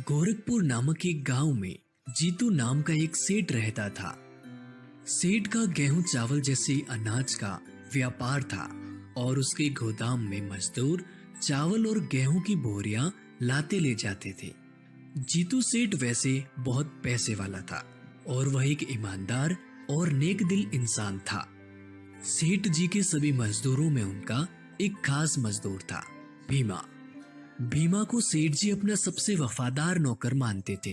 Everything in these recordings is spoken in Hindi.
गोरखपुर नामक एक गांव में जीतू नाम का एक सेठ रहता था। सेठ का गेहूं चावल जैसे अनाज का व्यापार था और उसके गोदाम में मजदूर चावल और गेहूं की बोरियां लाते ले जाते थे। जीतू सेठ वैसे बहुत पैसे वाला था और वह एक ईमानदार और नेक दिल इंसान था। सेठ जी के सभी मजदूरों में उनका एक खास मजदूर था, भीमा। भीमा को सेठ जी अपना सबसे वफादार नौकर मानते थे।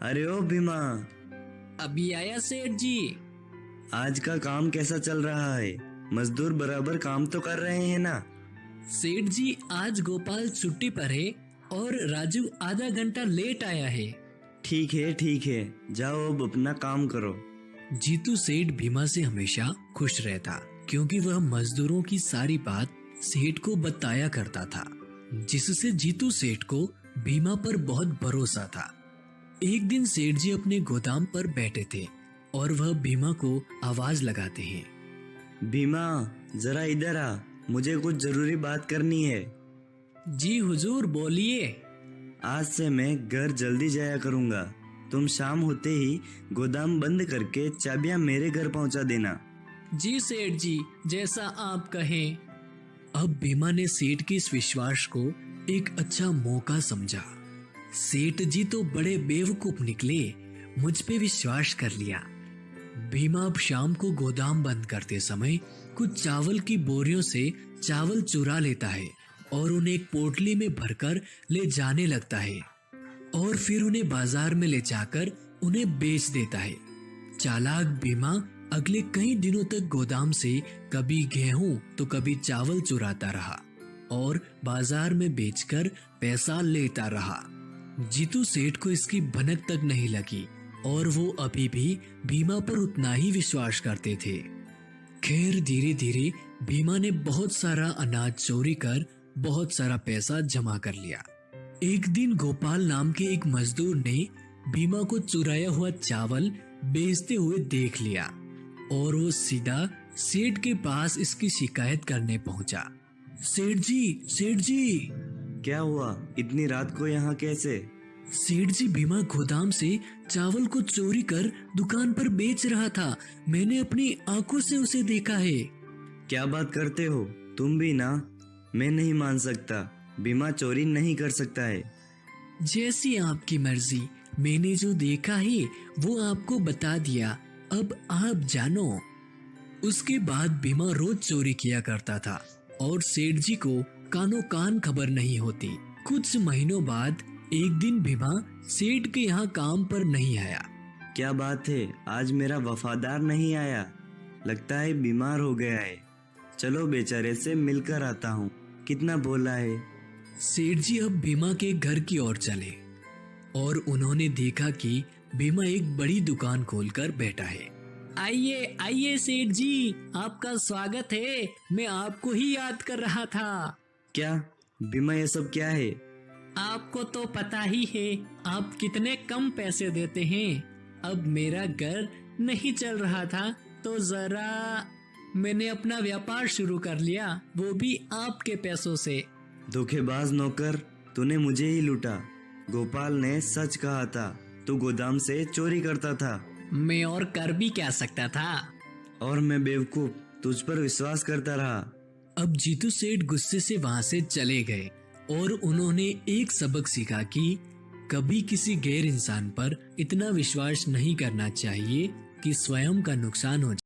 अरे ओ भीमा, अभी आया सेठ जी। आज का काम कैसा चल रहा है? मजदूर बराबर काम तो कर रहे हैं ना? सेठ जी आज गोपाल छुट्टी पर है और राजू आधा घंटा लेट आया है। ठीक है, जाओ अब अपना काम करो। जीतू सेठ भीमा से हमेशा खुश रहता क्योंकि वह मजदूरों की सारी बात सेठ को बताया करता था, जिससे जीतू सेठ को भीमा पर बहुत भरोसा था। एक दिन सेठ जी अपने गोदाम पर बैठे थे और वह भीमा को आवाज लगाते हैं। भीमा, जरा इधर आ, मुझे कुछ जरूरी बात करनी है। जी हुजूर, बोलिए। आज से मैं घर जल्दी जाया करूंगा। तुम शाम होते ही गोदाम बंद करके चाबियां मेरे घर पहुंचा देना। जी सेठ जी, जैसा आप कहें। अब भीमा ने सेठ के इस विश्वास को एक अच्छा मौका समझा। सेठ जी तो बड़े बेवकूफ निकले, मुझ पे विश्वास कर लिया। भीमा अब शाम को गोदाम बंद करते समय कुछ चावल की बोरियों से चावल चुरा लेता है और उन्हें एक पोटली में भरकर ले जाने लगता है और फिर उन्हें बाजार में ले जाकर उन्हें बेच देता है। चालाक भीमा अगले कई दिनों तक गोदाम से कभी गेहूं तो कभी चावल चुराता रहा और बाजार में बेचकर पैसा लेता रहा। जीतू सेठ को इसकी भनक तक नहीं लगी और वो अभी भी भीमा पर उतना ही विश्वास करते थे। खैर धीरे धीरे भीमा ने बहुत सारा अनाज चोरी कर बहुत सारा पैसा जमा कर लिया। एक दिन गोपाल नाम के एक मजदूर ने भीमा को चुराया हुआ चावल बेचते हुए देख लिया और वो सीधा सेठ के पास इसकी शिकायत करने पहुंचा। सेठ जी। क्या हुआ? इतनी रात को यहाँ कैसे? सेठ जी, भीमा गोदाम से चावल को चोरी कर दुकान पर बेच रहा था। मैंने अपनी आंखों से उसे देखा है। क्या बात करते हो तुम भी ना? मैं नहीं मान सकता, भीमा चोरी नहीं कर सकता है। जैसी आपकी मर्जी, मैंने जो देखा है वो आपको बता दिया, अब आप जानो। उसके बाद भीमा रोज चोरी किया करता था और सेठ जी को कानो कान खबर नहीं होती। कुछ महीनों बाद एक दिन भीमा सेठ के यहाँ काम पर नहीं आया। क्या बात है, आज मेरा वफादार नहीं आया? लगता है बीमार हो गया है। चलो बेचारे से मिलकर आता हूँ, कितना भोला है। सेठ जी अब भीमा के घर की ओर चले और उन्होंने देखा कि भीमा एक बड़ी दुकान खोलकर बैठा है। आइए सेठ जी, आपका स्वागत है। मैं आपको ही याद कर रहा था। क्या भीमा, ये सब क्या है? आपको तो पता ही है आप कितने कम पैसे देते हैं। अब मेरा घर नहीं चल रहा था तो जरा मैंने अपना व्यापार शुरू कर लिया, वो भी आपके पैसों से। धोखेबाज नौकर, तूने मुझे ही लूटा। गोपाल ने सच कहा था, तू गोदाम से चोरी करता था। मैं और कर भी क्या सकता था। और मैं बेवकूफ तुझ पर विश्वास करता रहा। अब जीतू सेठ गुस्से से वहां से चले गए और उन्होंने एक सबक सीखा कि कभी किसी गैर इंसान पर इतना विश्वास नहीं करना चाहिए कि स्वयं का नुकसान हो जाए।